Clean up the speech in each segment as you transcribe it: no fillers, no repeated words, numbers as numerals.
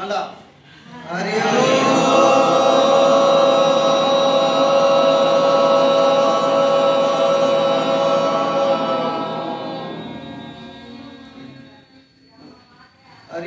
మళ్ళా హరి ఓం హరి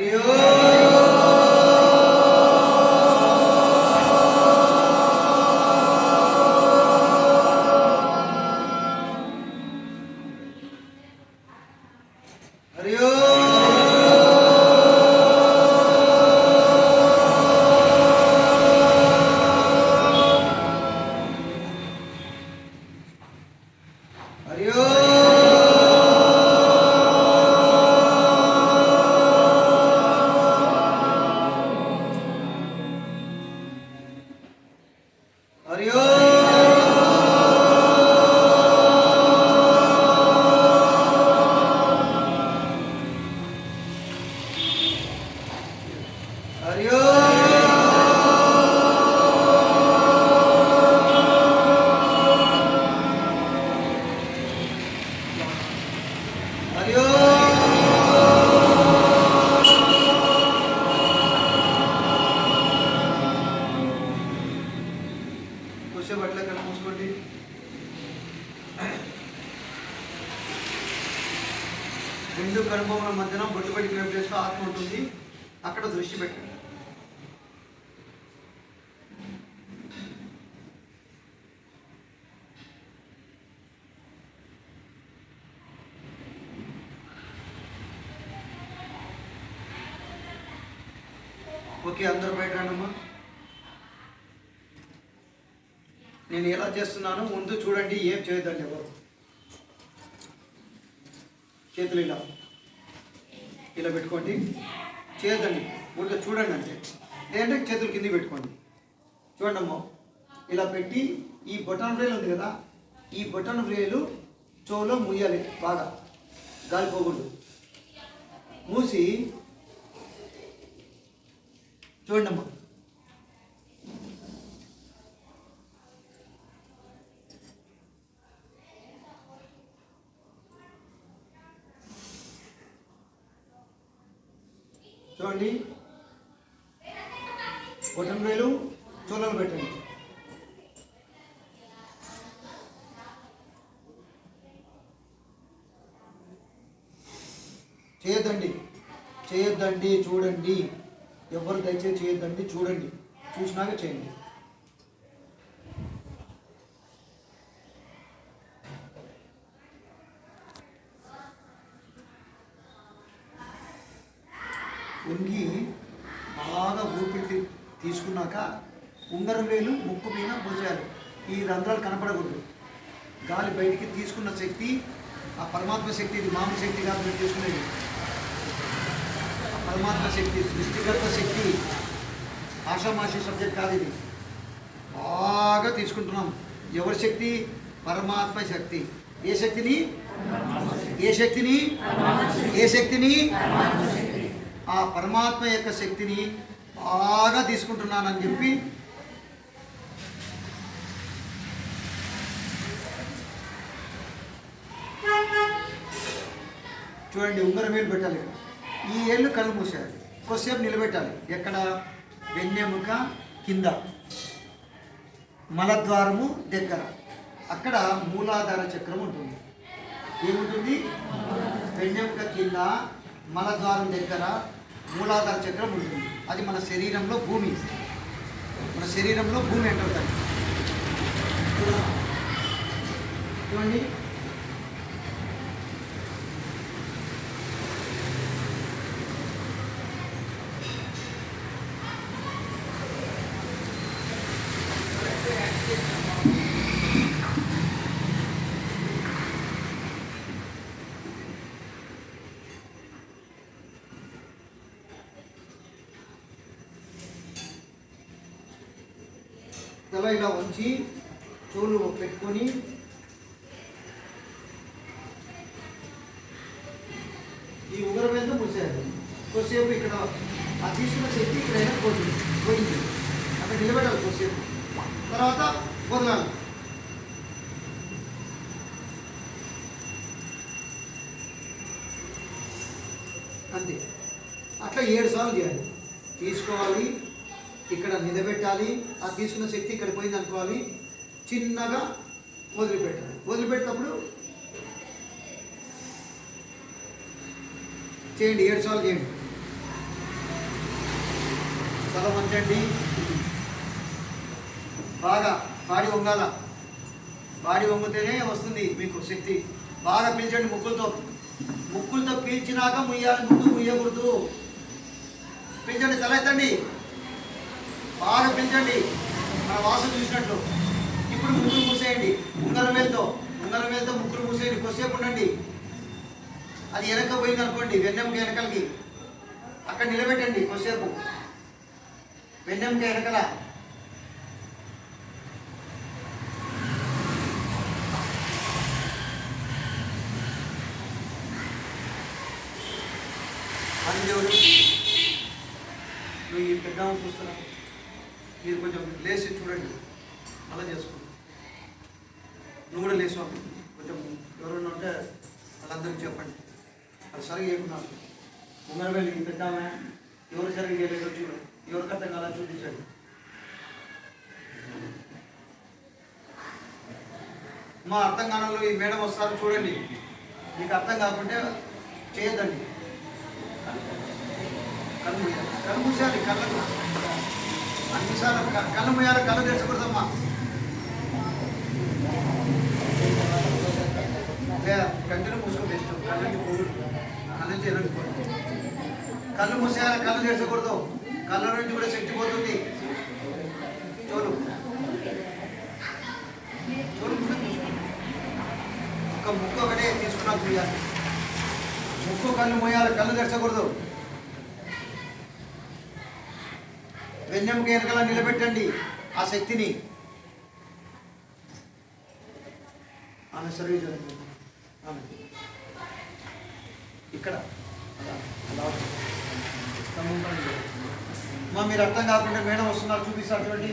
బట్ల కళ్ళు మూసుకోండి. రెండు కనుబొమ్మల మధ్యన బొట్టు పెట్టిన ప్లేస్లో ఆత్మ ఉంటుంది, అక్కడ దృష్టి పెట్టండి. ఓకే, అందరూ బయట రండమ్మా. నేను ఎలా చేస్తున్నాను ముందు చూడండి, ఏం చేయొద్దండి. ఎవరు చేతులు ఇలా ఇలా పెట్టుకోండి, చేయొద్దండి. ఊరికే చూడండి అంతే. లేదంటే చేతులు కింద పెట్టుకోండి. చూడండి అమ్మ, ఇలా పెట్టి ఈ బొటన్ వ్రేలు ఉంది కదా, ఈ బొటన్ వ్రేలు చెవులో మూయాలి, బాగా గాలి పోకూడదు. మూసి చూడండి అమ్మ. చూడండి, బొటన్ వేలు చూలలు పెట్టండి. చేయొద్దండి, చేయొద్దండి, చూడండి. ఎవరు దయచేసి చేయొద్దండి, చూడండి. చూసినాక చేయండి. వంగి బాగా ఊపిరి తీసుకున్నాక ఉంగరం వేలు ముక్కు మీద పోసేయాలి. ఈ రంధ్రాలు కనపడకూడదు. గాలి బయటికి తీసుకున్న శక్తి ఆ పరమాత్మ శక్తి, ఇది మామూలు శక్తి కాదు మీరు తీసుకునేది. ఆ పరమాత్మ శక్తి, సృష్టికర్త శక్తి, ఆషామాషి సబ్జెక్ట్ కాదు ఇది. బాగా తీసుకుంటున్నాం. ఎవరి శక్తి? పరమాత్మ శక్తి. ఏ శక్తిని? ఏ శక్తిని? ఏ శక్తిని? ఆ పరమాత్మ యొక్క శక్తిని బాగా తీసుకుంటున్నానని చెప్పి చూడండి. ఉంగరం వేలు పెట్టాలి. ఈ ఏళ్ళు కళ్ళు మూసేయాలి. కొద్దిసేపు నిలబెట్టాలి. ఎక్కడ? వెన్నెముక కింద, మలద్వారము దగ్గర. అక్కడ మూలాధార చక్రం ఉంటుంది. ఏముంటుంది? వెన్నెముక కింద, మలద్వారం దగ్గర మూలాధార చక్రం ఉంటుంది. అది మన శరీరంలో భూమి. మన శరీరంలో భూమి అంటుంది. చూడండి, తల ఇలా ఉంచి చెవులు పెట్టుకొని ఈ ఉంగరం మీద మూసేయాలి. కొద్దిసేపు ఇక్కడ ఆ తీసుకున్న శక్తి ఇక్కడ పోయింది. అక్కడ నిలబడాలి కొద్దిసేపు. తర్వాత వదలాలి. అంతే. అట్లా 7 సార్లు చేయాలి. తీసుకోవాలి, ఇక్కడ నిలబెట్టాలి. ఆ తీసుకున్న శక్తి ఇక్కడ పోయింది అనుకోవాలి, చిన్నగా వదిలిపెట్టాలి. వదిలిపెట్టేటప్పుడు చేయండి, 7 సార్లు చేయండి. తల వంచండి, బాగా బాడీ వంగాల. బాడీ వంగితేనే వస్తుంది మీకు శక్తి. బాగా పీల్చండి ముక్కులతో పీల్చినాక ముయ్యాలి, ముందు ముయ్యకూడదు. పీల్చండి, తల ఎత్తండి, బాగా పీల్చండి, మన వాసన చూసినట్లు. ఇప్పుడు ముక్కులు మూసేయండి, ఉంగరం వేలతో ముక్కులు మూసేయండి. కొద్దిసేపు ఉండండి. అది వెనక పోయింది అనుకోండి, వెన్నెముక వెనకలకి, అక్కడ నిలబెట్టండి కొద్దిసేపు. వెన్నెముక వెనకల అని దేవుడు. నువ్వు ఈ పెద్ద చూస్తున్నావు, మీరు కొంచెం లేచి చూడండి, అలా చేసుకోండి. నువ్వు కూడా లేచి కొంచెం ఎవరైనా ఉంటే వాళ్ళందరికీ చెప్పండి. అది సరిగా చేయకున్నారు. ముందర వెళ్ళి పెద్దామే ఎవరు సరిగా చేయలేదో చూడండి, ఎవరికి అర్థం కాలా చూపించండి. మా అర్థం కాలంలో ఈ మేడం వస్తారు చూడండి. మీకు అర్థం కాకుంటే చేయొద్దండి. కళ్ళు మూసేయాలి, కళ్ళకు అన్నిసార్లు కళ్ళు మూయాలి, కళ్ళు తెరచకూడదమ్మా. కంటిని మూసుకో బెస్ట్. కళ్ళకి పోదు, కళ్ళకి ఎరగకూడదు. కళ్ళు మూసేయాలి, కళ్ళు తెరచకూడదు. కళ్ళ నుంచి కూడా శక్తి పోతుంది. చోలు ఒక ముక్కు ఒకటే తీసుకున్నా మూయాలి. ముక్కు కళ్ళు మూయాలి, కళ్ళు తెరచకూడదు. వెన్నెముక వెనకాల నిలబెట్టండి ఆ శక్తిని. ఆమె సర్వీస్ ఆమె ఇక్కడ అలా మా మీరు అర్థం కాకుండా మేడం వస్తున్నారు, చూపిస్తారు చూడండి.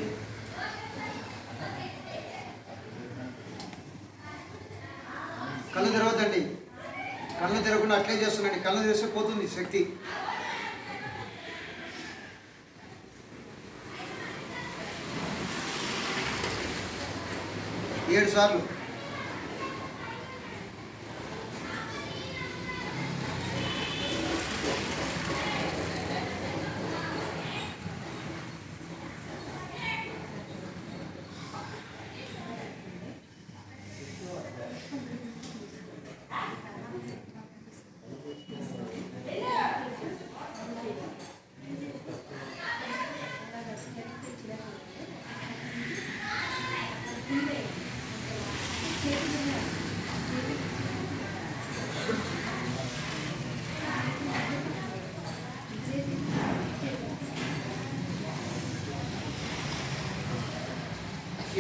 కళ్ళు తెరవద్దండి, కళ్ళు తెరవకుండా అట్లే చేస్తుందండి. కళ్ళు తెరిస్తే పోతుంది శక్తి. ఏడు సార్లు.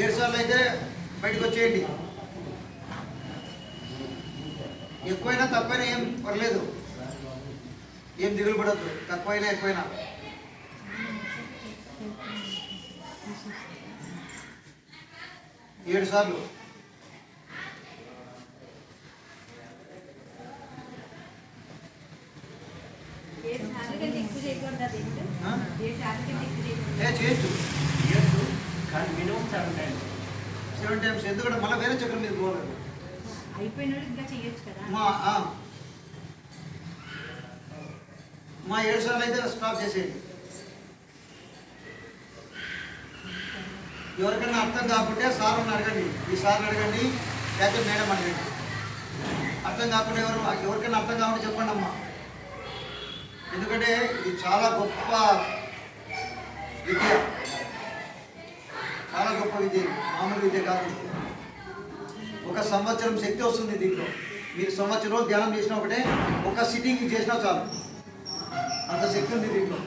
ఏడు సార్లు అయితే బయటకు వచ్చేయండి. ఎక్కువైనా తక్కువైనా ఏం పర్లేదు, ఏం దిగులు పడద్దు. తక్కువైనా ఎక్కువైనా. ఏడు సార్లు. చేయొచ్చు కానీ మినిమం 7 టైమ్స్. 7 టైమ్స్. ఎందుకంటే మళ్ళీ వేరే చక్రం మీద పోలేదు. అయిపోయినట్టు చేయొచ్చు కదా. మా 7 సార్లు అయితే స్టాప్ చేసేయండి. ఎవరికైనా అర్థం కాకుంటే సార్ని అడగండి, ఈ సార్ని అడగండి, లేకపోతే మేడం అడగండి. అర్థం కాకుండా ఎవరికైనా అర్థం కాకుండా చెప్పండి అమ్మా. ఎందుకంటే ఇది చాలా గొప్ప విద్య, చాలా గొప్ప విద్య, మామూలు విద్య కాదు. 1 సంవత్సరం శక్తి వస్తుంది దీంట్లో. మీరు సంవత్సరం రోజు ధ్యానం చేసినా ఒకటే, ఒక సిట్టింగ్ చేసినా చాలు, అంత శక్తి ఉంది దీంట్లో.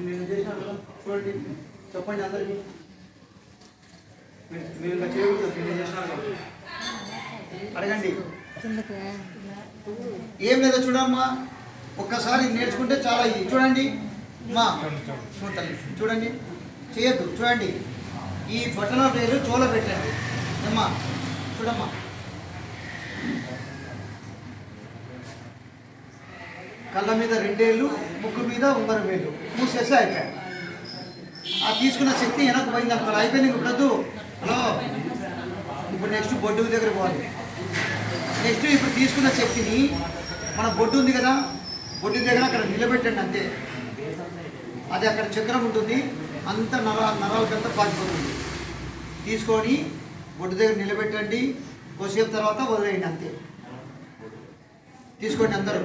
నేను చేసినా చూడండి, చెప్పండి అందరికీ. మీరు ఇంకా చేయకూడదు, నేను చేసినా అడగండి. ఏం లేదో చూడమ్మా, ఒక్కసారి నేర్చుకుంటే చాలా ఇది. చూడండి మా చూడండి, చూడండి చేయొద్దు. చూడండి, ఈ బటన్ పేరు చోల పెట్టండి అమ్మా. చూడమ్మా, కళ్ళ మీద 2 ఏళ్ళు, ముక్కు మీద ఉంగరం వేలు మూసేస్తే అయిపోయాయి. ఆ తీసుకున్న శక్తి వెనక్కి పోయింది అనుకోవాలి. అయిపోయింది ఇప్పుడు వద్దు. హలో, ఇప్పుడు నెక్స్ట్ బొడ్డు దగ్గర పోవాలి. నెక్స్ట్ ఇప్పుడు తీసుకున్న శక్తిని మన బొడ్డు ఉంది కదా, బొడ్డు దగ్గర అక్కడ నిలబెట్టండి అంతే. అది అక్కడ చక్రం ఉంటుంది, అంత నరాలకంతా పాకిపోతుంది. తీసుకొని బొడ్డు దగ్గర నిలబెట్టండి, కొద్దిసేపు తర్వాత వదిలేయండి అంతే. తీసుకోండి అందరూ.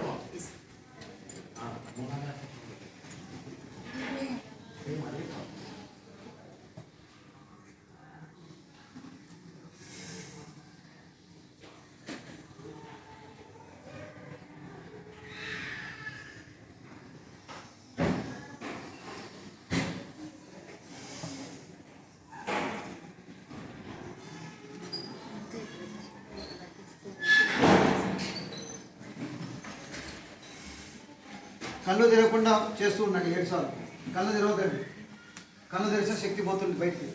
కళ్ళు తెరవకుండా చేస్తూ ఉండండి 7 సార్లు. కళ్ళు తెరవద్దండి. కళ్ళు తెరిస్తే శక్తి పోతుంది బయటికి.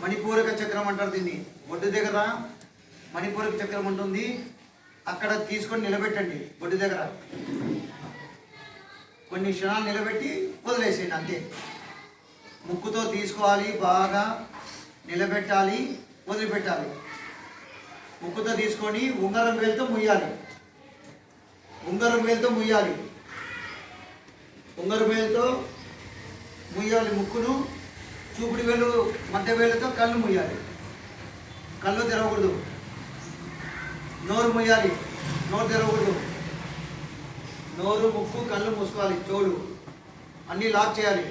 మణిపూరక చక్రం అంటారు దీన్ని. బొడ్డు దగ్గర మణిపూరక చక్రం ఉంటుంది, అక్కడ తీసుకొని నిలబెట్టండి. బొడ్డు దగ్గర కొన్ని క్షణాలు నిలబెట్టి వదిలేసేయండి అంతే. ముక్కుతో తీసుకోవాలి, బాగా నిలబెట్టాలి, వదిలిపెట్టాలి. ముక్కుతో తీసుకొని ఉంగరం వేలుతో ముయ్యాలి. ఉంగరం వేలుతో ముయ్యాలి. ఉంగరం వేలుతో ముయ్యాలి ముక్కును. చూపుడు వేలు మధ్య వేలుతో కళ్ళు ముయ్యాలి. కళ్ళు తెరవకూడదు. నోరు ముయ్యాలి, నోరు తెరవకూడదు. నోరు, ముక్కు, కళ్ళు మూసుకోవాలి. చెవులు అన్నీ లాక్ చేయాలి.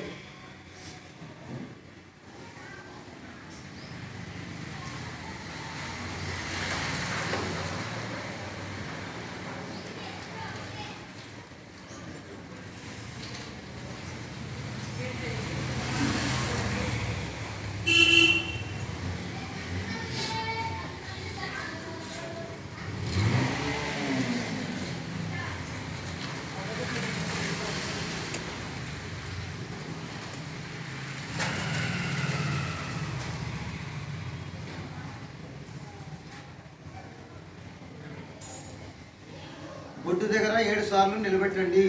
బొడ్డు దగ్గర 7 సార్లు నిలబెట్టండి.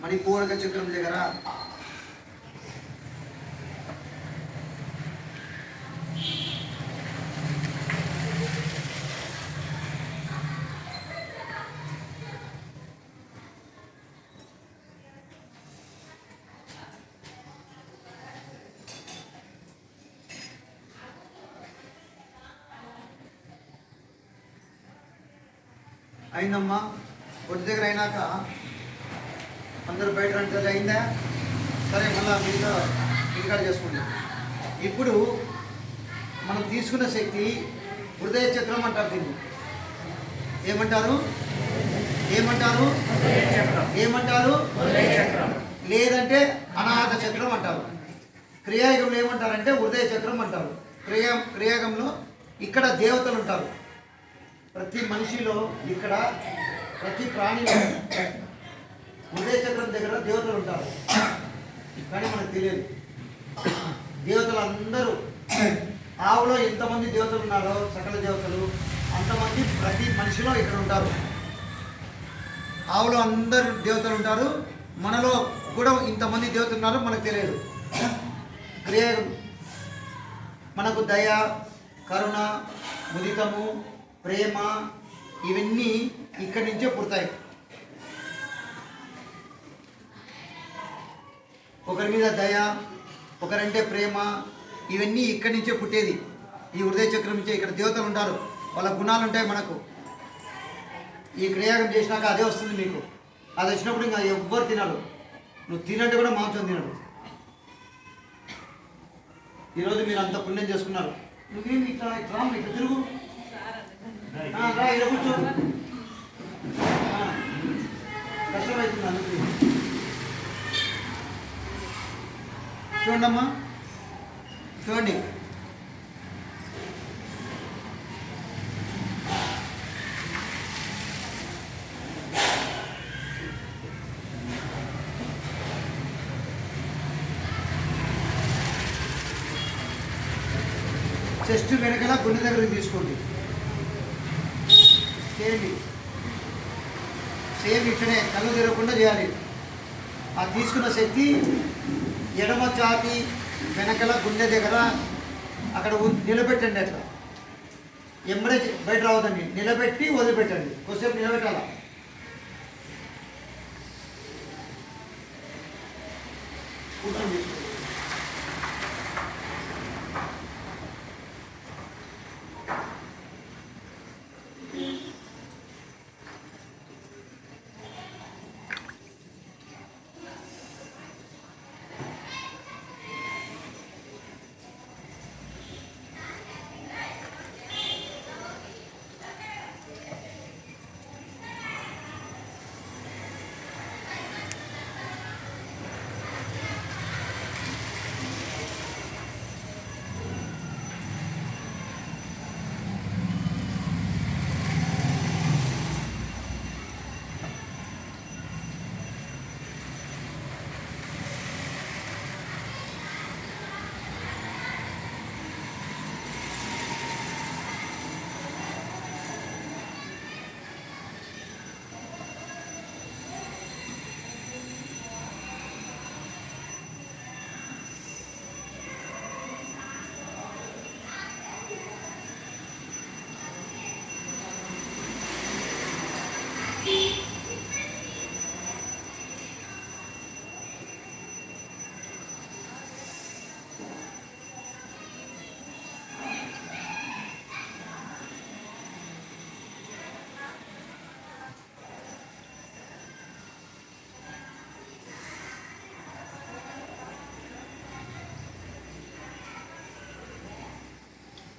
మణిపూరక చక్రం దగ్గర. అయిందమ్మా. బొడ్డు దగ్గర అయినాక అందరూ బయట రండి. అయిందా? సరే, మళ్ళీ మీతో ఇంటికాడ చేసుకోండి. ఇప్పుడు మనం తీసుకున్న శక్తి హృదయ చక్రం అంటారు దీన్ని. ఏమంటారు? ఏమంటారు? ఏమంటారు? లేదంటే అనాథ చక్రం అంటారు. క్రియాయుగంలో ఏమంటారంటే హృదయ చక్రం అంటారు. క్రియాయుగంలో ఇక్కడ దేవతలు ఉంటారు. ప్రతి మనిషిలో, ఇక్కడ ప్రతి ప్రాణిలో హృదయ చక్రం దగ్గర దేవతలు ఉంటారు. కానీ మనకు తెలియదు. దేవతలు అందరూ, ఆవులో ఎంతమంది దేవతలు ఉన్నారో, సకల దేవతలు అంతమంది ప్రతి మనిషిలో ఇక్కడ ఉంటారు. ఆవులో అందరు దేవతలు ఉంటారు. మనలో కూడా ఇంతమంది దేవతలు ఉన్నారో మనకు తెలియదు. క్రియాయుగం మనకు దయ, కరుణ, ముదితము, ప్రేమ ఇవన్నీ ఇక్కడి నుంచే పుడతాయి. ఒకరి మీద దయ, ఒకరంటే ప్రేమ, ఇవన్నీ ఇక్కడి నుంచే పుట్టేది. ఈ హృదయ చక్రం నుంచే. ఇక్కడ దేవతలు ఉంటారు, వాళ్ళ గుణాలు ఉంటాయి మనకు. ఈ క్రియాగం చేసినాక అదే వస్తుంది మీకు. అది వచ్చినప్పుడు ఇంకా ఎవ్వరు తినరు. నువ్వు తినంటే కూడా మాంసం తినడు. ఈరోజు మీరు అంత పుణ్యం చేసుకున్నారు. నువ్వేమి ఇట్లా ఇట్లా ఇట్లా తిరుగు, రా ఇలా కూర్చో. కష్టమవుతుంది అందుకు. చూడండి అమ్మా, చూడండి. చెస్ట్ వెనకల గుండె దగ్గరికి తీసుకోండి. సేమ్ ఇట్లనే కళ్ళు తిరగకుండా చేయాలి. ఆ తీసుకున్న శక్తి ఎడమ ఛాతి వెనకల గుండె దగ్గర అక్కడ నిలబెట్టండి. అట్లా ఎంబడే బయట రావద్దండి, నిలబెట్టి వదిలిపెట్టండి. కొద్దిసేపు నిలబెట్టాలా. కూర్చొని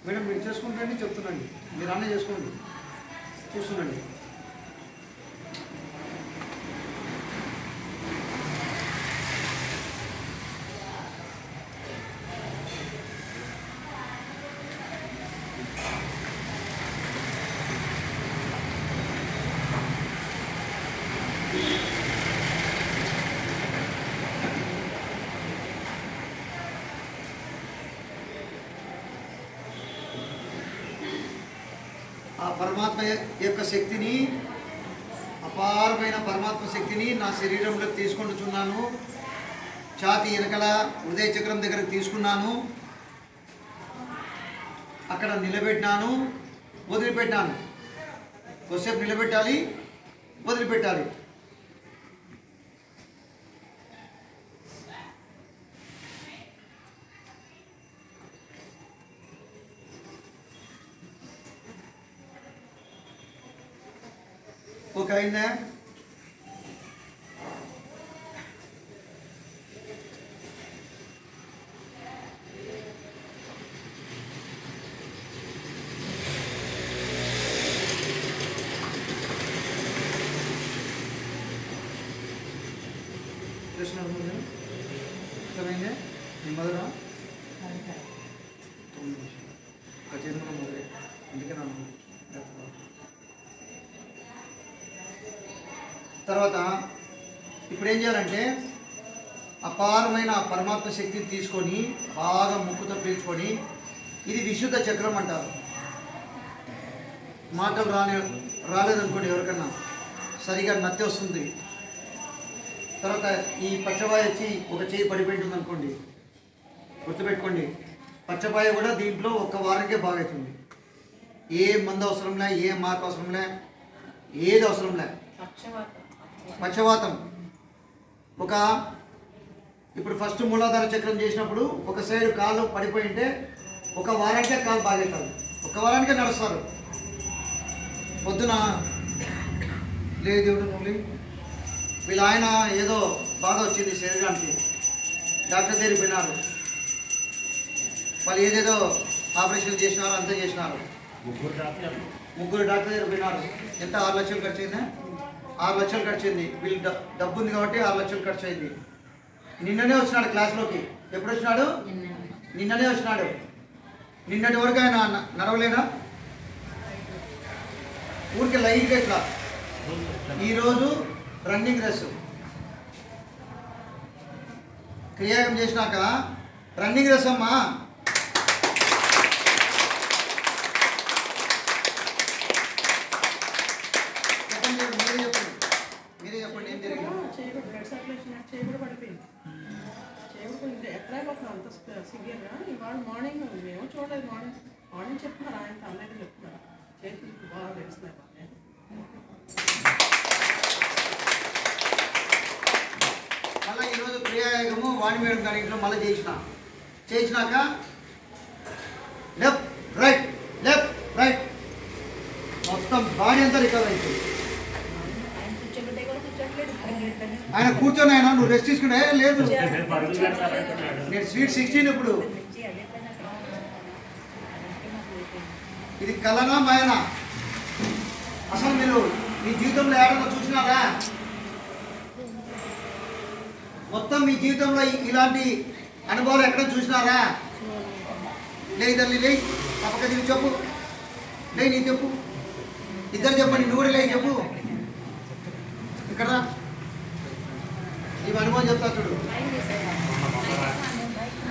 మేడం మీరు చేసుకుంటండి, చెప్తున్నాండి. మీరు అన్నీ చేసుకోండి, చూస్తుండండి. ఆ పరమాత్మ యొక్క శక్తిని, అపారమైన పరమాత్మ శక్తిని నా శరీరంలోకి తీసుకుంటున్నాను. ఛాతీ వెనకల హృదయ చక్రం దగ్గరకు తీసుకున్నాను. అక్కడ నిలబెట్టినాను, వదిలిపెట్టాను. కొద్దిసేపు నిలబెట్టాలి, వదిలిపెట్టాలి. ఓకే అయిందా? చేస్తున్నారు అర్థమైందే? మీ మొదలు ఒక జన్మ మొదలే, అందుకే నన్ను తర్వాత ఇప్పుడు ఏం చేయాలంటే అపారమైన పరమాత్మ శక్తిని తీసుకొని బాగా ముక్కుతో పీల్చుకొని, ఇది విశుద్ధ చక్రం అంటారు. మాటలు రాలేదనుకోండి, ఎవరికన్నా సరిగా నత్తి వస్తుంది. తర్వాత ఈ పచ్చబాయ వచ్చి ఒక చేయి పడిపోయింటుంది అనుకోండి, గుర్తుపెట్టుకోండి. పచ్చబాయ కూడా దీంట్లో ఒక్క వారానికే బాగవుతుంది. ఏ మందు అవసరంలే, ఏ మార్పు అవసరంలే, ఏది అవసరంలే. పక్షవాతం ఇప్పుడు ఫస్ట్ మూలాధార చక్రం చేసినప్పుడు ఒక సైడ్ కాలు పడిపోయి ఉంటే ఒక వారానికే కాలు బాగవుతారు, ఒక వారానికే నడుస్తారు. పొద్దున లేదు దేవుడు వీళ్ళ ఆయన ఏదో బాధ వచ్చింది శరీరానికి, డాక్టర్ దగ్గరికి పోయినారు. వాళ్ళు ఏదేదో ఆపరేషన్ చేసినారు, అంతా చేసినారు. ముగ్గురు డాక్టర్ దగ్గర పోయినారు. ఎంత 6 లక్షలు ఖర్చు అయిందా? 6 లక్షలు ఖర్చు అయింది. వీళ్ళు డబ్బు ఉంది కాబట్టి 6 లక్షలు ఖర్చు అయింది. నిన్ననే వచ్చినాడు క్లాస్లోకి. ఎప్పుడు వచ్చినాడు? నిన్ననే వచ్చినాడు. నిన్నటి వరకు ఆయన నడవలేదా? ఊరికి లైట్గా ఇట్లా. ఈరోజు రన్నింగ్ రేసు క్రియాగం చేసినాక రన్నింగ్ రేస్ అమ్మా. సివియర్గా ఇవాళ మార్నింగ్ మేము చూడలేదు. మార్నింగ్ చెప్తున్నారు, ఆయన తనలేదు చెప్తున్నారు, చేతులు బాగా తెలుస్తున్నాయి బాగా. మళ్ళీ ఈరోజు క్రియాయోగము వాణి మేడం గారి ఇంట్లో మళ్ళీ చేసినాక లెఫ్ట్ రైట్ మొత్తం బాడీ అంతా రికవర్ అవుతుంది. ఆయన కూర్చోబెట్టే కూడా కూర్చోట్లేదు. ఆయన కూర్చొని ఆయన నువ్వు రెస్ట్ తీసుకునే లేదు. పరుగులు పెడతానంటున్నాడు. నేను స్వీట్ 16 ఇప్పుడు. ఇది కలనా మాయనా? అసలు మీరు మీ జీవితంలో ఏడన్నా చూసినారా? మొత్తం మీ జీవితంలో ఇలాంటి అనుభవాలు ఎక్కడ చూసినారా? లేదు తల్లి, లే తప్పక నీకు చెప్పు, లే నీకు చెప్పు, ఇద్దరు చెప్పండి, నువ్వు కూడా లే చెప్పు. ఇక్కడ నీ అనుభవం చెప్తా చూడు.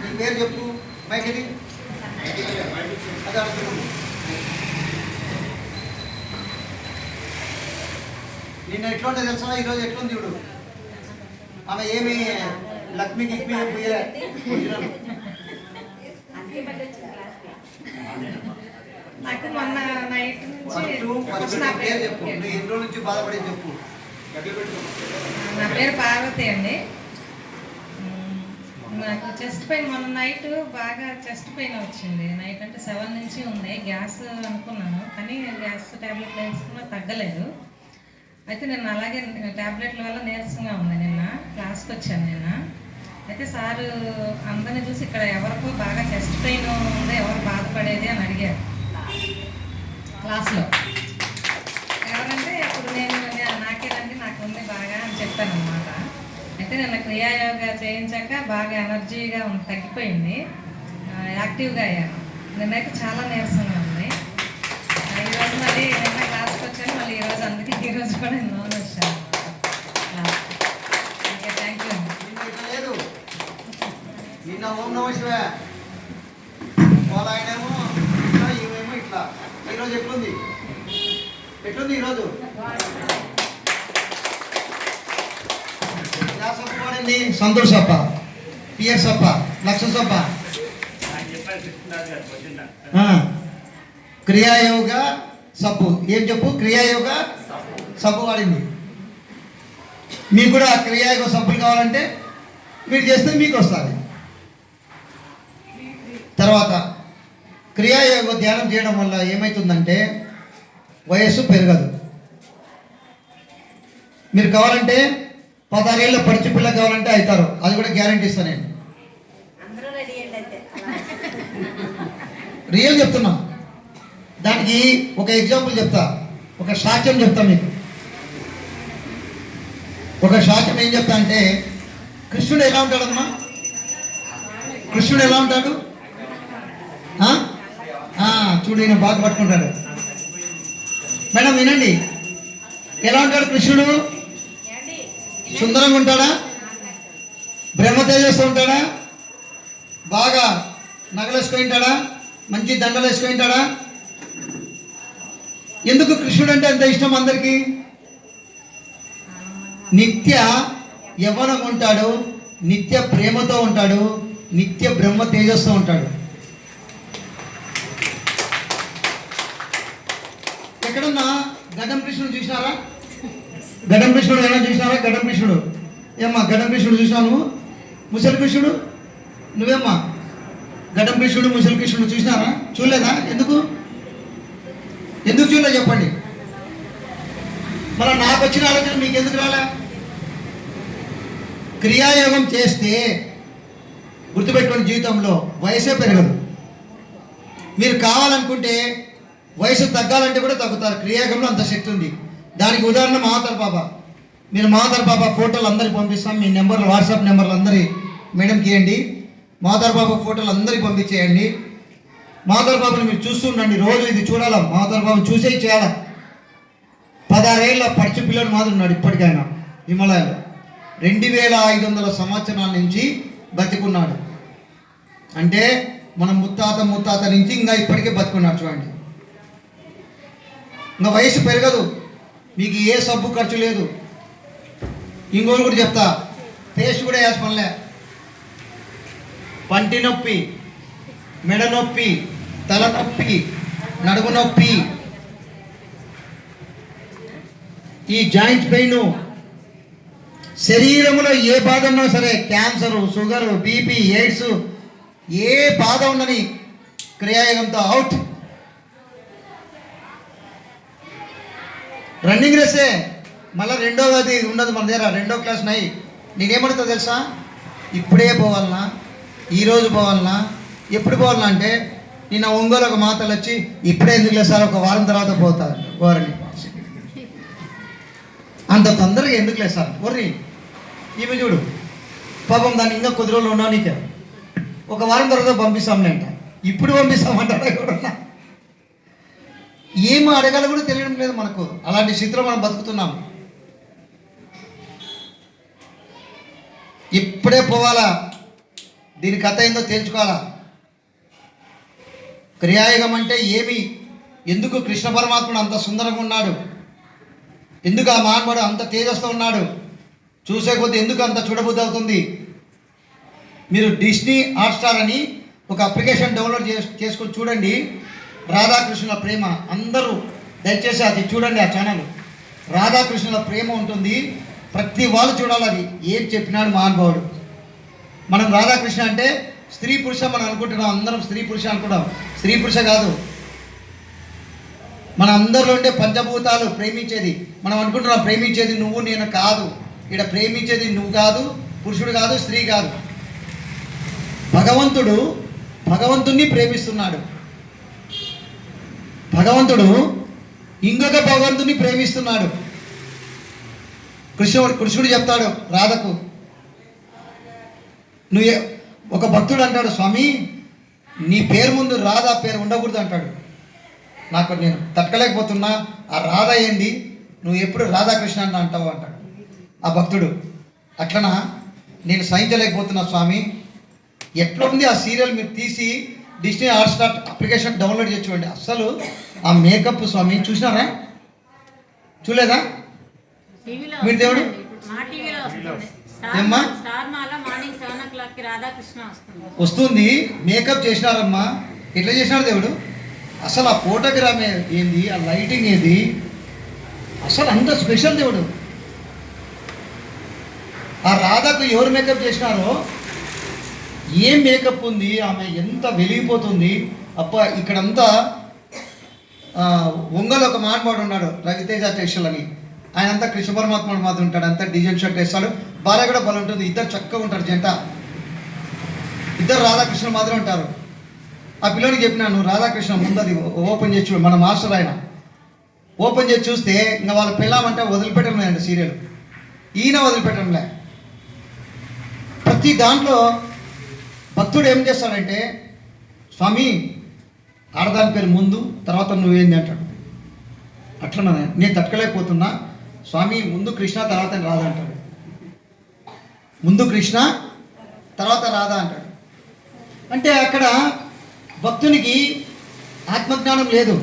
నీ పేరు చెప్పు, మైకెళ్ళి అది అడుగుతున్నాము. నిన్న ఎట్లుంటే తెలుసా, ఈరోజు ఎట్లుంది చూడు. ఆమె ఏమి లక్ష్మి గిక్మి నాకు మొన్న నైట్ ఫస్ట్ నీ పేరు చెప్పు, నువ్వు ఎన్ని రోజుల నుంచి బాధపడేది చెప్పు. నా పేరు పార్వతి అండి. నాకు చెస్ట్ పెయిన్ మొన్న నైట్ బాగా చెస్ట్ పెయిన్ వచ్చింది. నైట్ అంటే 7 నుంచి ఉంది. గ్యాస్ అనుకున్నాను, కానీ గ్యాస్ ట్యాబ్లెట్లు వేసుకున్నా తగ్గలేదు. అయితే నేను అలాగే ట్యాబ్లెట్ల వల్ల నీరసంగా ఉంది. నిన్న క్లాస్కి వచ్చాను నిన్న. అయితే సారు అందరిని చూసి ఇక్కడ ఎవరికో బాగా చెస్ట్ పెయిన్ ఉంది, ఎవరు బాధపడేది అని అడిగారు క్లాస్లో. ఎవరంటే అప్పుడు నేను నాకేనండి, నాకు ఉంది బాగా అని చెప్పాను అనమాట. అయితే నిన్న క్రియాయోగా చేయించాక బాగా ఎనర్జీగా తగ్గిపోయింది, యాక్టివ్గా అయ్యాను. నిన్నైతే చాలా నీరసంగా ఉంది. ఈరోజు మళ్ళీ నిన్న క్లాస్కి వచ్చాను, మళ్ళీ ఈరోజు అందుకే ఈరోజు కూడా నేను వచ్చాను క్లాస్కి. ఓకే, థ్యాంక్ యూ అండి. లేదు నిన్న ఓం నమ శివ వాళ్ళ ఆయనేమో ఇట్లా, ఈమెమో ఇట్లా. ఈరోజు ఎట్లుంది ఈరోజు? వాడండి సంతోష్ అప్ప, పిఎస్ అప్ప, లక్ష అప్ప. ఆయన చెప్పారు కృష్ణరాజు గారు పొద్దున్న. క్రియాయోగ సబ్బు ఏం చెప్పు? క్రియాయోగ సబ్బు వాడింది. మీకు కూడా క్రియాయోగ సబ్బులు కావాలంటే మీరు చేస్తే మీకు వస్తుంది. తర్వాత క్రియాయోగ ధ్యానం చేయడం వల్ల ఏమవుతుందంటే వయస్సు పెరగదు. మీరు కావాలంటే 16 ఏళ్ళ పడిచి పిల్ల కావాలంటే అవుతారు, అది కూడా గ్యారంటీ ఇస్తాను నేను. అందరూ రెడీ అయ్యండి అయితే. రియల్ చెప్తున్నా. దానికి ఒక ఎగ్జాంపుల్ చెప్తా, ఒక సాక్ష్యం చెప్తా మీకు. ఒక సాక్ష్యం ఏం చెప్తా అంటే, కృష్ణుడు ఎలా ఉంటాడమ్మా? కృష్ణుడు ఎలా ఉంటాడు? చూడు, ఈయన బాగా పట్టుకుంటాడు. మేడం వినండి, ఎలా ఉంటాడు కృష్ణుడు? సుందరంగా ఉంటాడా? బ్రహ్మ తేజస్సు ఉంటాడా? బాగా నగలు వేసుకుంటాడా? మంచి దండలు వేసుకుంటాడా? ఎందుకు కృష్ణుడు అంటే అంత ఇష్టం అందరికీ? నిత్య యవ్వనం ఉంటాడు, నిత్య ప్రేమతో ఉంటాడు, నిత్య బ్రహ్మ తేజస్తో ఉంటాడు. ఎక్కడన్నా గడ్డం కృష్ణుడు చూసినారా? గడ్డం కృష్ణుడు ఏమైనా చూసినారా? గడ్డం కృష్ణుడు ఏమ్మా? గడ్డం కృష్ణుడు చూసినావు నువ్వు? ముసలి కృష్ణుడు నువ్వేమ్మా? గడ్డం కృష్ణుడు ముసలి కృష్ణుడు చూసినారా? చూడలేదా? ఎందుకు చూడలేదు చెప్పండి. మళ్ళీ నాకు వచ్చిన ఆలోచన మీకు ఎందుకు రాలే? క్రియాయోగం చేస్తే గుర్తుపెట్టుకుని జీవితంలో వయసే పెరగదు. మీరు కావాలనుకుంటే వయసు తగ్గాలంటే కూడా తగ్గుతారు. క్రియాయోగంలో అంత శక్తి ఉంది. దానికి ఉదాహరణ మహాతర్ బాబా. మీరు మహాతర్ బాబా ఫోటోలు అందరికి పంపిస్తాం. మీ నెంబర్లు, వాట్సాప్ నెంబర్లు అందరి మేడంకి ఇవ్వండి. మహాతర్ బాబా ఫోటోలు అందరికి పంపించేయండి. మహాతర్ బాబుని మీరు చూస్తుండండి, రోజు ఇది చూడాలా. మహాతర్ బాబు చూసే చేయాలా. 16 ఏళ్ళ పడిచి పిల్లడు మాత్రం ఉన్నాడు ఇప్పటికైనా హిమాలయాలో. 2500 సంవత్సరాల నుంచి బతికున్నాడు. అంటే మన ముత్తాత నుంచి ఇంకా ఇప్పటికే బతుకున్నాడు. చూడండి, ఇంకా వయసు పెరగదు. మీకు ఏ సబ్బు ఖర్చు లేదు. ఇంకోటి కూడా చెప్తా, పేస్ట్ కూడా వేసుకోలే. పంటి నొప్పి, మెడ నొప్పి, తలనొప్పి, నడుము నొప్పి, ఈ జాయింట్ పెయిన్, శరీరంలో ఏ బాధ ఉన్నా సరే, క్యాన్సరు, షుగరు, బీపీ, ఎయిడ్స్, ఏ బాధ ఉన్నని క్రియాయోగంతో అవుట్. రన్నింగ్ రేసే మళ్ళీ రెండోది ఉన్నది మన దగ్గర, 2వ క్లాస్ నై. నేనేమడుగుతా తెలుసా, ఇప్పుడే పోవాలనా, ఈరోజు పోవాలనా, ఎప్పుడు పోవాలన్నా అంటే నిన్న ఒంగోలు ఒక మాటలు వచ్చి ఇప్పుడే ఎందుకు లేదు సార్, ఒక వారం తర్వాత పోతారు వారిని. అంత తొందరగా ఎందుకు లేదు సార్ వర్రి. ఈమె చూడు పాపం, దాన్ని ఇంకా కొద్ది రోజులు ఉన్నావు, నీకే ఒక వారం తర్వాత పంపిస్తాంలే అంట. ఇప్పుడు పంపిస్తామంటారా కూడా, ఏమో అడగాలి కూడా తెలియడం లేదు మనకు. అలాంటి స్థితిలో మనం బతుకుతున్నాం. ఇప్పుడే పోవాలా, దీని కథ ఏందో తేల్చుకోవాలా. క్రియాయోగం అంటే ఏమి, ఎందుకు కృష్ణ పరమాత్ముడు అంత సుందరంగా ఉన్నాడు, ఎందుకు ఆ మానవుడు అంత తేజస్తో ఉన్నాడు, చూసే కొద్ది ఎందుకు అంత చూడబుద్ధి అవుతుంది. మీరు డిస్నీ హాట్స్టార్ అని ఒక అప్లికేషన్ డౌన్లోడ్ చేసుకొని చూడండి. రాధాకృష్ణుల ప్రేమ, అందరూ దయచేసి అది చూడండి. ఆ ఛానల్ రాధాకృష్ణుల ప్రేమ ఉంటుంది, ప్రతి వాళ్ళు చూడాలి. అది ఏం చెప్పినాడు మహానుభావుడు. మనం రాధాకృష్ణ అంటే స్త్రీ పురుష మనం అనుకుంటున్నాం, అందరం స్త్రీ పురుష అనుకుంటాం. స్త్రీ పురుష కాదు, మన అందరిలో ఉండే పంచభూతాలు ప్రేమించేది. మనం అనుకుంటున్నాం ప్రేమించేది నువ్వు నేను కాదు. ఇక్కడ ప్రేమించేది నువ్వు కాదు, పురుషుడు కాదు, స్త్రీ కాదు. భగవంతుడు భగవంతుణ్ణి ప్రేమిస్తున్నాడు. భగవంతుడు ఇంకొక భగవంతుని ప్రేమిస్తున్నాడు. కృష్ణుడు చెప్తాడు రాధకు, నువ్వు ఒక భక్తుడు అంటాడు, స్వామి నీ పేరు ముందు రాధా పేరు ఉండకూడదు అంటాడు. నాకు నేను తట్టుకోలేకపోతున్నా, ఆ రాధ ఏంది, నువ్వు ఎప్పుడు రాధాకృష్ణ అని అంటావు అంటాడు ఆ భక్తుడు. అట్లనా నేను సహించలేకపోతున్నా స్వామి. ఎట్లా ఉంది ఆ సీరియల్, మీరు తీసి డిస్నీ హాట్స్టార్ అప్లికేషన్ డౌన్లోడ్ చేసి చూడండి. అసలు ఆ మేకప్ స్వామి చూసినారా, చూడలేదా మీరు దేవుడు? ఏమ్మా వస్తుంది, మేకప్ చేసినారమ్మా. ఎట్లా చేసినారు దేవుడు, అసలు ఆ ఫోటోగ్రామ్ ఏంది, ఆ లైటింగ్ ఏది, అసలు అంత స్పెషల్ దేవుడు. ఆ రాధకు ఎవరు మేకప్ చేసినారో, ఏం మేకప్ ఉంది, ఆమె ఎంత వెలిగిపోతుంది. అబ్బా ఇక్కడంతా ఒంగోలు ఒక మానవాడు ఉన్నాడు, రవితేజ టెక్స్టైల్ అని. ఆయన అంతా కృష్ణ పరమాత్ముడు మాత్రం ఉంటాడు, అంతా డిజైన్ షర్ట్ వేస్తాడు, భార్య కూడా బలం ఉంటుంది. ఇద్దరు చక్కగా ఉంటారు జంట, ఇద్దరు రాధాకృష్ణ మాత్రం ఉంటారు. ఆ పిల్లడికి చెప్పినాను, రాధాకృష్ణ ముందది ఓపెన్ చేసి చూడు, మన మాస్టర్ ఆయన ఓపెన్ చేసి చూస్తే ఇంకా వాళ్ళ పిల్లమంటే వదిలిపెట్టడం లేదండి సీరియల్. ఈయన వదిలిపెట్టడంలే. ప్రతి దాంట్లో భక్తుడు ఏం చేస్తాడంటే, స్వామి ఆడదాని పేరు ముందు, తర్వాత నువ్వేంది అంటాడు. అట్లా నేను తట్టుకోలేకపోతున్నా స్వామి, ముందు కృష్ణ తర్వాత రాధా అంటాడు. ముందు కృష్ణ తర్వాత రాధా అంటాడు. అంటే అక్కడ భక్తునికి ఆత్మజ్ఞానం లేదు.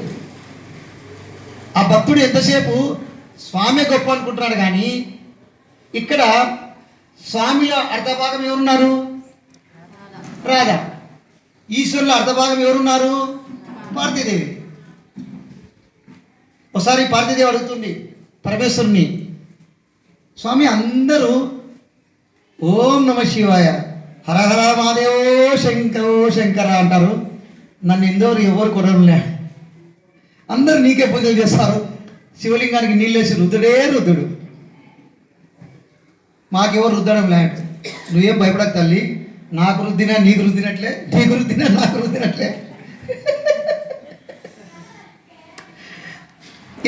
ఆ భక్తుడు ఎంతసేపు స్వామి గొప్ప అనుకుంటున్నాడు, కానీ ఇక్కడ స్వామిలో అర్ధభాగం ఎవరున్నారు, రాధా. ఈశ్వరులో అర్ధభాగం ఎవరున్నారు, పార్థిదేవి. ఒకసారి పార్థిదేవి అడుగుతుంది పరమేశ్వరుని, స్వామి అందరూ ఓం నమ శివాయ, హరహర మహాదేవో శంకరో శంకర అంటారు, నన్ను ఎవరు కొనలే, అందరూ నీకే పూజలు చేస్తారు, శివలింగానికి నీళ్ళేసి రుద్దుడే రుద్దుడు, మాకెవరు రుద్దడం లేదు. నువ్వేం భయపడక తల్లి, నాకు రుద్దినా నీకు రుద్దినట్లే, నీకు రుద్దినా నాకు రుద్దినట్లే.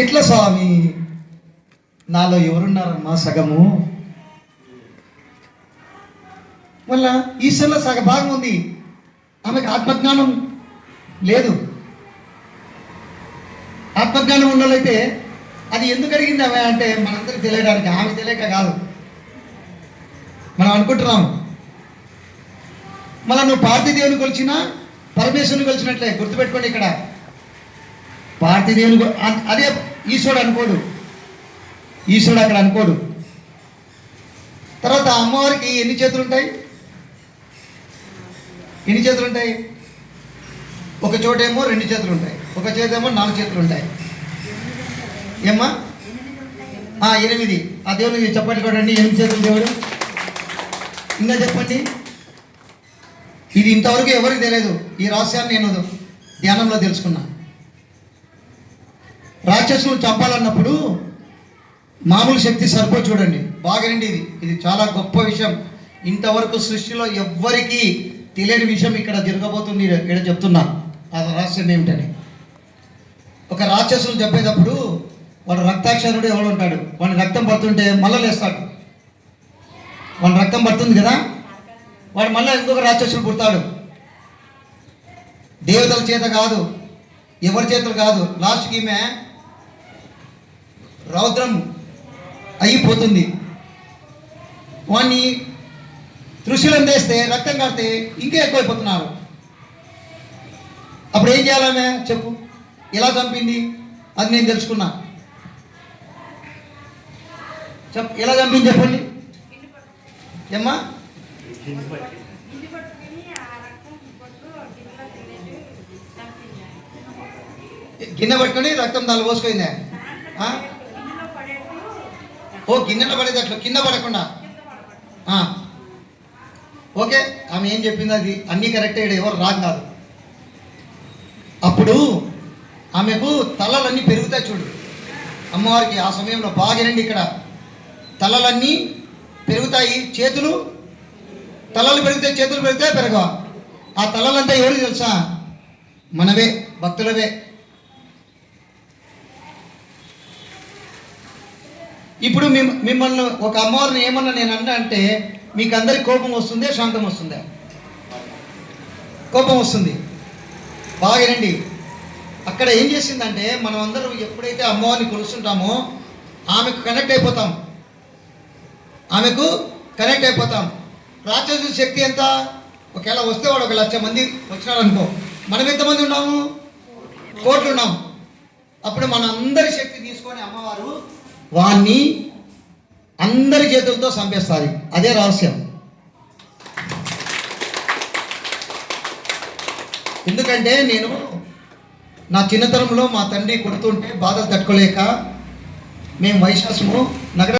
ఎట్లా స్వామి, నాలో ఎవరున్నారమ్మా సగము, మళ్ళా ఈశ్వరులో సగ భాగం ఉంది, ఆమెకు ఆత్మజ్ఞానం లేదు. ఆత్మజ్ఞానం ఉన్నోళ్ళైతే అది ఎందుకు అడిగింది ఆమె అంటే మనందరికి తెలియడానికి, ఆమె తెలియక కాదు, మనం అనుకుంటున్నాము. మళ్ళీ నువ్వు పార్థిదేవుని కొలిచినా పరమేశ్వరుని కొలిచినట్లే, గుర్తుపెట్టుకోండి. ఇక్కడ పార్థిదేవుని అదే ఈశ్వరుడు అనుకోడు, ఈశ్వరుడు అక్కడ అనుకోడు. తర్వాత అమ్మవారికి ఎన్ని చేతులు ఉంటాయి, ఎన్ని చేతులు ఉంటాయి? ఒక చోటేమో 2 చేతులు ఉంటాయి, ఒక చేతేమో 4 చేతులు ఉంటాయి. ఏమ్మా? 8. ఆ దేవునికి చెప్పండి చూడండి, 8 చేతులు దేవుడు. ఇంకా చెప్పండి. ఇది ఇంతవరకు ఎవరికి తెలియదు. ఈ రహస్యాన్ని నేను ధ్యానంలో తెలుసుకున్నా. రాక్షసులు చంపాలన్నప్పుడు మామూలు శక్తి సరిపో చూడండి. బాగానండి, ఇది చాలా గొప్ప విషయం. ఇంతవరకు సృష్టిలో ఎవ్వరికీ తెలియని విషయం ఇక్కడ జరగబోతుంది. ఇక్కడ చెప్తున్నా ఆ రహస్యం ఏమిటని. ఒక రాక్షసులు చెప్పేటప్పుడు వాడు రక్తాక్షరుడు ఎవడు ఉంటాడు, వాడి రక్తం పడుతుంటే మళ్ళీ లేస్తాడు. వాడి రక్తం పడుతుంది కదా, వాడు మళ్ళీ ఇంకొక రాక్షసుడు పుడతాడు. దేవతల చేత కాదు, ఎవరి చేతులు కాదు. లాస్ట్కి ఈమె రౌద్రం అయిపోతుంది. వాడిని త్రిశూలం వేస్తే రక్తం కాడితే ఇంకా ఎక్కువైపోతున్నారు. అప్పుడు ఏం చేయాలమే చెప్పు? ఎలా చంపింది అది నేను తెలుసుకున్నా. ఎలా చంపింది చెప్పండి. ఏమ్మా? గిన్నె పట్టుకొని రక్తం దాని పోసుకుందే. ఓ గిన్నెలో పడేది అట్లా కింద పడకుండా. ఓకే, ఆమె ఏం చెప్పింది అది అన్నీ కరెక్టే, ఎవరు రాంగ్ కాదు. అప్పుడు ఆమెకు తలలన్నీ పెరుగుతాయి చూడు అమ్మవారికి. ఆ సమయంలో బాగానండి, ఇక్కడ తలలన్నీ పెరుగుతాయి, చేతులు తలలు పెరుగుతాయి, చేతులు పెరుగుతాయి, పెరగవా? ఆ తలలంతా ఎవరికి తెలుసా? మనవే, భక్తులవే. ఇప్పుడు మిమ్మల్ని ఒక అమ్మవారిని ఏమన్నా నేను అంటే మీకు అందరికి కోపం వస్తుందే, శాంతం వస్తుందా? కోపం వస్తుంది. బాగానండి, అక్కడ ఏం చేసిందంటే మనం అందరం ఎప్పుడైతే అమ్మవారిని కొలుస్తుంటామో ఆమెకు కనెక్ట్ అయిపోతాం. రాక్షసుల శక్తి ఎంత? ఒకవేళ వస్తే వాడు 1,00,000 మంది వచ్చినారనుకో, మనం ఎంతమంది ఉన్నాము? కోట్లు ఉన్నాం. అప్పుడు మన అందరి శక్తి తీసుకొని అమ్మవారు వాణ్ణి అందరి చేతులతో చంపేస్తారు. అదే రహస్యం. ఎందుకంటే నేను నా చిన్నతనంలో మా తండ్రి కొడుతుంటే బాధలు తట్టుకోలేక మేము వైశాసము నగర